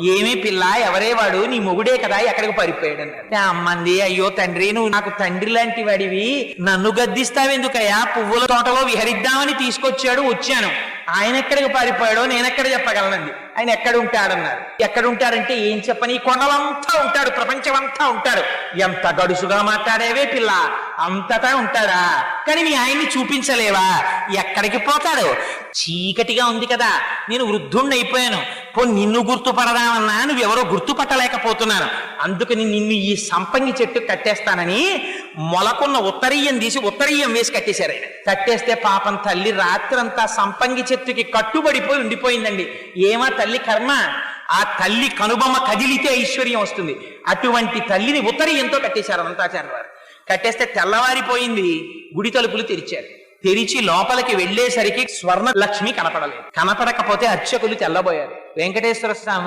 ఏమీ పిల్ల, ఎవరే వాడు? నీ మొగుడే కదా, ఎక్కడికి పారిపోయాడు అన్నారు. అమ్మంది, అయ్యో తండ్రి, నువ్వు నాకు తండ్రి లాంటి వాడివి, నన్ను గద్దిస్తావెందుకయ్యా? పువ్వుల తోటలో విహరిద్దామని తీసుకొచ్చాడు, వచ్చాను. ఆయన ఎక్కడికి పారిపోయాడో నేనెక్కడ చెప్పగలనంది. ఆయన ఎక్కడ ఉంటాడన్నారు. ఎక్కడ ఉంటాడంటే ఏం చెప్పని, కొండలంతా ఉంటాడు, ప్రపంచమంతా ఉంటాడు. ఎంత గడుసుగా మాట్లాడేవే పిల్ల, అంతటా ఉంటాడా? కానీ నీ ఆయన్ని చూపించలేవా? ఎక్కడికి పోతాడు? చీకటిగా ఉంది కదా, నేను వృద్ధుణ్ణి అయిపోయాను. నిన్ను గుర్తుపడదామన్నా నువ్వెవరో గుర్తుపట్టలేకపోతున్నాను. అందుకని నిన్ను ఈ సంపంగి చెట్టు కట్టేస్తానని మొలకున్న ఉత్తరీయం తీసి ఉత్తరీయం వేసి కట్టేశారు. ఆయన కట్టేస్తే పాపం తల్లి రాత్రంతా సంపంగి చెట్టుకి కట్టుబడిపోయి ఉండిపోయిందండి. ఏమా తల్లి కర్మ, ఆ తల్లి కనుబొమ్మ కదిలితే ఐశ్వర్యం వస్తుంది. అటువంటి తల్లిని ఉత్తరీయంతో కట్టేశారు అనంతాచార్య వారు. కట్టేస్తే తెల్లవారిపోయింది. గుడి తలుపులు తెరిచారు. తెరిచి లోపలికి వెళ్లేసరికి స్వర్ణ లక్ష్మి కనపడలేదు. కనపడకపోతే అర్చకులు తెల్లబోయారు. వెంకటేశ్వర స్వామి